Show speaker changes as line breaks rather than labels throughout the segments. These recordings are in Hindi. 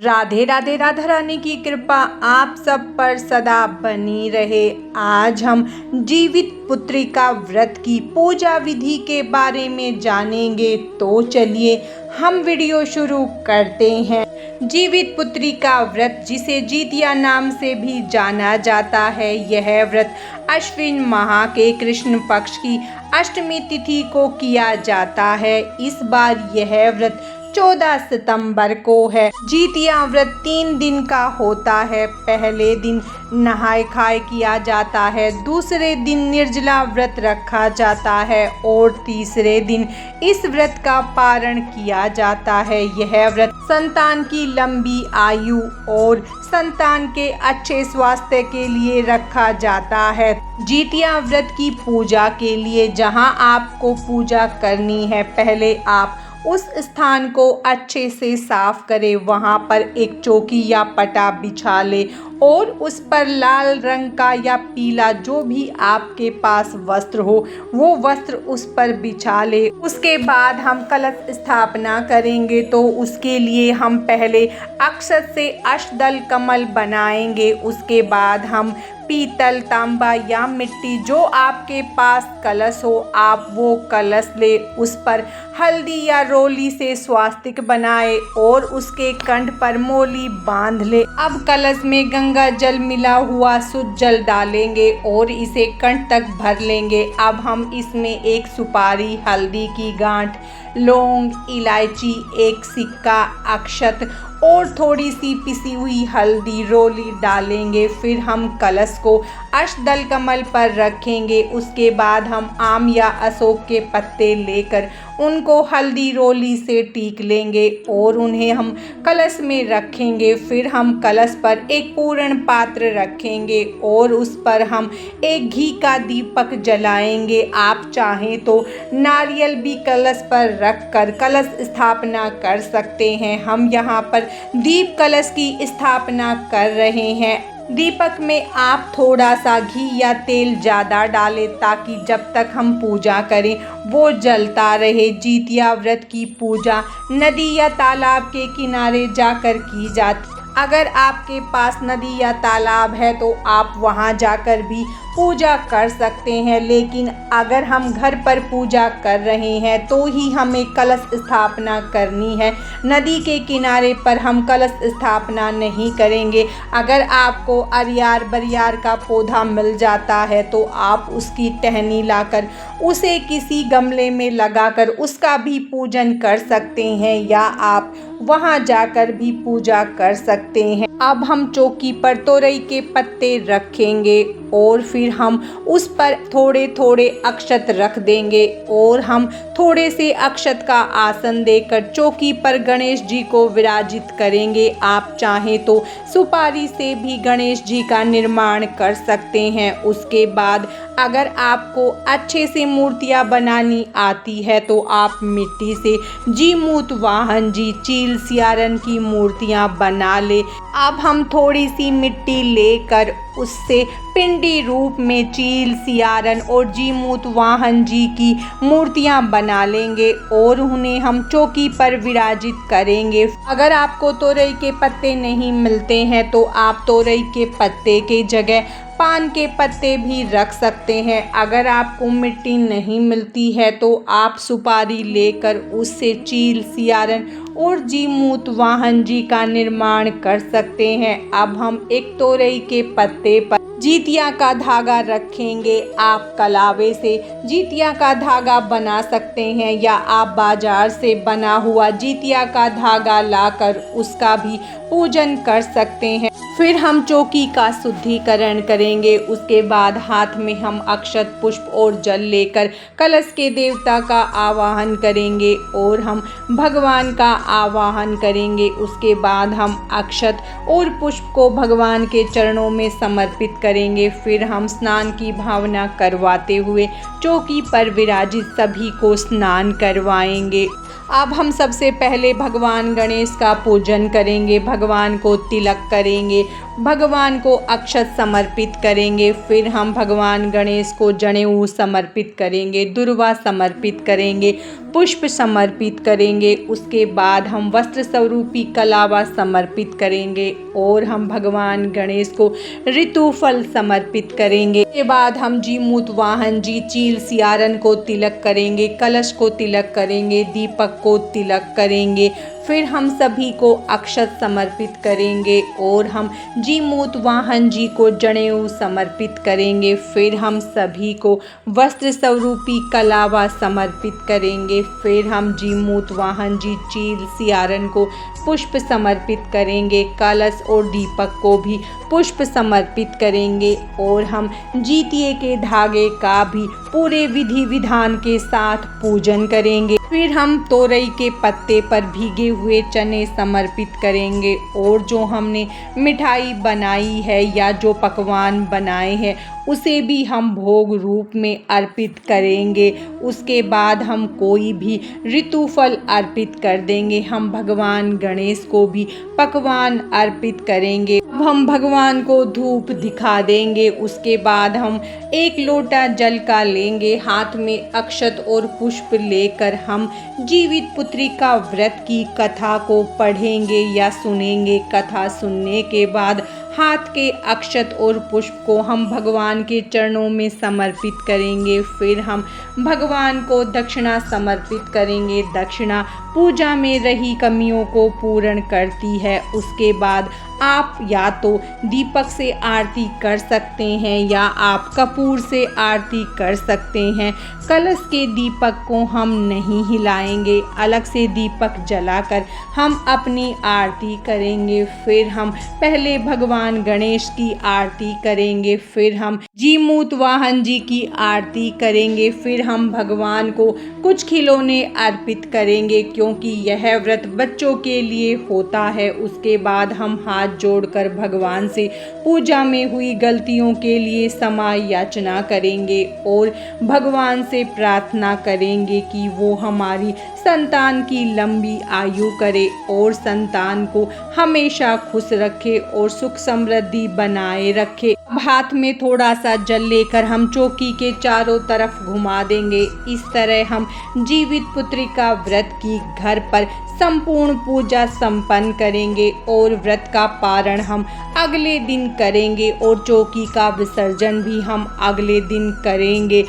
राधे राधे। राधा रानी की कृपा आप सब पर सदा बनी रहे। आज हम जीवित पुत्रिका व्रत की पूजा विधि के बारे में जानेंगे, तो चलिए हम वीडियो शुरू करते हैं। जीवित पुत्रिका व्रत, जिसे जितिया नाम से भी जाना जाता है, यह व्रत अश्विन माह के कृष्ण पक्ष की अष्टमी तिथि को किया जाता है। इस बार यह व्रत 14 सितंबर को है। जितिया व्रत 3 दिन का होता है। पहले दिन नहाय खाए किया जाता है, दूसरे दिन निर्जला व्रत रखा जाता है और तीसरे दिन इस व्रत का पारण किया जाता है। यह व्रत संतान की लंबी आयु और संतान के अच्छे स्वास्थ्य के लिए रखा जाता है। जितिया व्रत की पूजा के लिए जहां आपको पूजा करनी है, पहले आप उस स्थान को अच्छे से साफ करें। वहां पर एक चौकी या पटा बिछा ले और उस पर लाल रंग का या पीला, जो भी आपके पास वस्त्र हो, वो वस्त्र उस पर बिछा ले। उसके बाद हम कलश स्थापना करेंगे, तो उसके लिए हम पहले अक्षत से अष्टदल कमल बनाएंगे। उसके बाद हम पीतल, तांबा या मिट्टी, जो आपके पास कलश हो, आप वो कलश ले। उस पर हल्दी या रोली से स्वास्तिक बनाए और उसके कंठ पर मोली बांध ले। अब कलश में गंगा जल मिला हुआ शुद्ध जल डालेंगे और इसे कंठ तक भर लेंगे। अब हम इसमें एक सुपारी, हल्दी की गांठ, लौंग, इलायची, एक सिक्का, अक्षत और थोड़ी सी पिसी हुई हल्दी, रोली डालेंगे। फिर हम कलश को अष्टदल कमल पर रखेंगे। उसके बाद हम आम या अशोक के पत्ते लेकर उनको हल्दी रोली से टीक लेंगे और उन्हें हम कलश में रखेंगे। फिर हम कलश पर एक पूर्ण पात्र रखेंगे और उस पर हम एक घी का दीपक जलाएंगे। आप चाहें तो नारियल भी कलश पर रखकर कलश स्थापना कर सकते हैं। हम यहाँ पर दीप कलश की स्थापना कर रहे हैं। दीपक में आप थोड़ा सा घी या तेल ज़्यादा डालें, ताकि जब तक हम पूजा करें वो जलता रहे। जितिया व्रत की पूजा नदी या तालाब के किनारे जाकर की जाती। अगर आपके पास नदी या तालाब है तो आप वहां जाकर भी पूजा कर सकते हैं, लेकिन अगर हम घर पर पूजा कर रहे हैं तो ही हमें कलश स्थापना करनी है। नदी के किनारे पर हम कलश स्थापना नहीं करेंगे। अगर आपको अरियार बरियार का पौधा मिल जाता है तो आप उसकी टहनी लाकर उसे किसी गमले में लगाकर उसका भी पूजन कर सकते हैं, या आप वहां जाकर भी पूजा कर सकते हैं। अब हम चौकी पर तोरई के पत्ते रखेंगे और फिर हम उस पर थोड़े थोड़े अक्षत रख देंगे और हम थोड़े से अक्षत का आसन देकर चौकी पर गणेश जी को विराजित करेंगे। आप चाहें तो सुपारी से भी गणेश जी का निर्माण कर सकते हैं। उसके बाद अगर आपको अच्छे से मूर्तियां बनानी आती है तो आप मिट्टी से जीमूत वाहन जी, चील, सियारन की मूर्तियां बना ले। अब हम थोड़ी सी मिट्टी लेकर उससे पिंडी रूप में चील, सियारन और जीमूत वाहन जी की मूर्तियां बना लेंगे और उन्हें हम चौकी पर विराजित करेंगे। अगर आपको तोरई के पत्ते नहीं मिलते हैं तो आप तोरई के पत्ते के जगह पान के पत्ते भी रख सकते हैं। अगर आपको मिट्टी नहीं मिलती है तो आप सुपारी लेकर उससे चील, सियारन और जीमूत वाहन जी का निर्माण कर सकते हैं। अब हम एक तोरई के पत्ते पर जितिया का धागा रखेंगे। आप कलावे से जितिया का धागा बना सकते हैं, या आप बाजार से बना हुआ जितिया का धागा लाकर उसका भी पूजन कर सकते हैं। फिर हम चौकी का शुद्धिकरण करेंगे। उसके बाद हाथ में हम अक्षत, पुष्प और जल लेकर कलश के देवता का आवाहन करेंगे और हम भगवान का आवाहन करेंगे। उसके बाद हम अक्षत और पुष्प को भगवान के चरणों में समर्पित करेंगे। फिर हम स्नान की भावना करवाते हुए चौकी पर विराजित सभी को स्नान करवाएंगे। अब हम सबसे पहले भगवान गणेश का पूजन करेंगे, भगवान को तिलक करेंगे, भगवान को अक्षत समर्पित करेंगे। फिर हम भगवान गणेश को जनेऊ समर्पित करेंगे, दुर्वा समर्पित करेंगे, पुष्प समर्पित करेंगे। उसके बाद हम वस्त्र स्वरूपी कलावा समर्पित करेंगे और हम भगवान गणेश को ऋतुफल समर्पित करेंगे। उसके बाद हम जीमूत वाहन जी चील सियारन को तिलक करेंगे, कलश को तिलक करेंगे, दीपक को तिलक करेंगे। फिर हम सभी को अक्षत समर्पित करेंगे और हम जीमूत वाहन जी को जनेऊ समर्पित करेंगे। फिर हम सभी को वस्त्र स्वरूपी कलावा समर्पित करेंगे। फिर हम जीमूत वाहन जी चील सियारन को पुष्प समर्पित करेंगे, कलश और दीपक को भी पुष्प समर्पित करेंगे और हम जीतिए के धागे का भी पूरे विधि विधान के साथ पूजन करेंगे। फिर हम तोरई के पत्ते पर भीगे हुए चने समर्पित करेंगे और जो हमने मिठाई बनाई है या जो पकवान बनाए हैं उसे भी हम भोग रूप में अर्पित करेंगे। उसके बाद हम कोई भी ऋतुफल अर्पित कर देंगे। हम भगवान गणेश को भी पकवान अर्पित करेंगे। अब हम भगवान को धूप दिखा देंगे। उसके बाद हम एक लोटा जल का लेंगे, हाथ में अक्षत और पुष्प लेकर हम जीवित पुत्री का व्रत की कथा को पढ़ेंगे या सुनेंगे। कथा सुनने के बाद हाथ के अक्षत और पुष्प को हम भगवान के चरणों में समर्पित करेंगे। फिर हम भगवान को दक्षिणा समर्पित करेंगे। दक्षिणा पूजा में रही कमियों को पूर्ण करती है। उसके बाद आप या तो दीपक से आरती कर सकते हैं या आप कपूर से आरती कर सकते हैं। कलश के दीपक को हम नहीं हिलाएंगे, अलग से दीपक जलाकर हम अपनी आरती करेंगे। फिर हम पहले भगवान गणेश की आरती करेंगे, फिर हम जीमूत वाहन जी की आरती करेंगे। फिर हम भगवान को कुछ खिलौने अर्पित करेंगे क्योंकि यह व्रत बच्चों के लिए होता है। उसके बाद हम हाथ जोड़कर भगवान से पूजा में हुई गलतियों के लिए क्षमा याचना करेंगे और भगवान से प्रार्थना करेंगे कि वो हमारी संतान की लंबी आयु करे और संतान को हमेशा खुश रखे और सुख समृद्धि बनाए रखे। अब हाथ में थोड़ा सा जल लेकर हम चौकी के चारों तरफ घुमा देंगे। इस तरह हम जीवित पुत्री का व्रत की घर पर संपूर्ण पूजा संपन्न करेंगे और व्रत का पारण हम अगले दिन करेंगे और चौकी का विसर्जन भी हम अगले दिन करेंगे।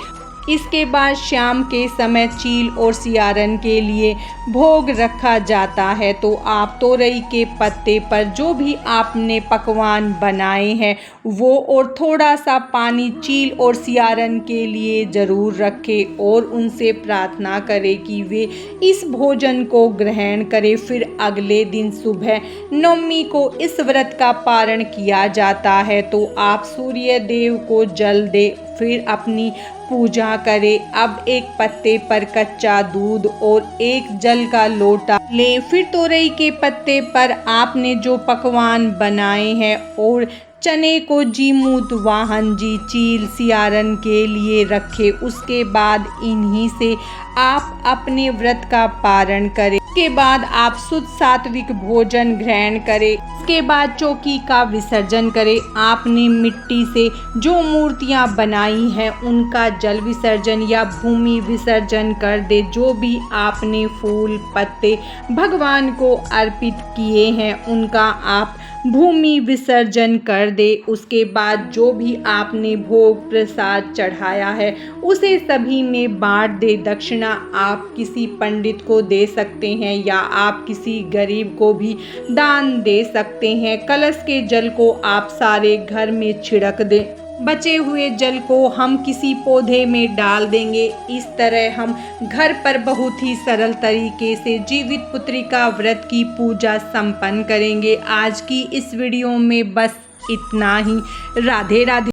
इसके बाद शाम के समय चील और सियारन के लिए भोग रखा जाता है। तो आप तोरई के पत्ते पर जो भी आपने पकवान बनाए हैं वो और थोड़ा सा पानी चील और सियारन के लिए ज़रूर रखें और उनसे प्रार्थना करें कि वे इस भोजन को ग्रहण करें। फिर अगले दिन सुबह नवमी को इस व्रत का पारण किया जाता है। तो आप सूर्य देव को जल दें, फिर अपनी पूजा करें। अब एक पत्ते पर कच्चा दूध और एक जल का लोटा लें। फिर तोरई के पत्ते पर आपने जो पकवान बनाए हैं और चने को जीमूत वाहन जी चील सियारन के लिए रखें। उसके बाद इन्हीं से आप अपने व्रत का पारण करें। उसके बाद आप शुद्ध सात्विक भोजन ग्रहण करें। उसके बाद चौकी का विसर्जन करें। आपने मिट्टी से जो मूर्तियां बनाई हैं उनका जल विसर्जन या भूमि विसर्जन कर दे। जो भी आपने फूल पत्ते भगवान को अर्पित किए हैं उनका आप भूमि विसर्जन कर दे। उसके बाद जो भी आपने भोग प्रसाद चढ़ाया है उसे सभी में बांट दे। दक्षिणा आप किसी पंडित को दे सकते हैं या आप किसी गरीब को भी दान दे सकते हैं। कलश के जल को आप सारे घर में छिड़क दें। बचे हुए जल को हम किसी पौधे में डाल देंगे। इस तरह हम घर पर बहुत ही सरल तरीके से जीवित पुत्री का व्रत की पूजा संपन्न करेंगे। आज की इस वीडियो में बस इतना ही। राधे राधे।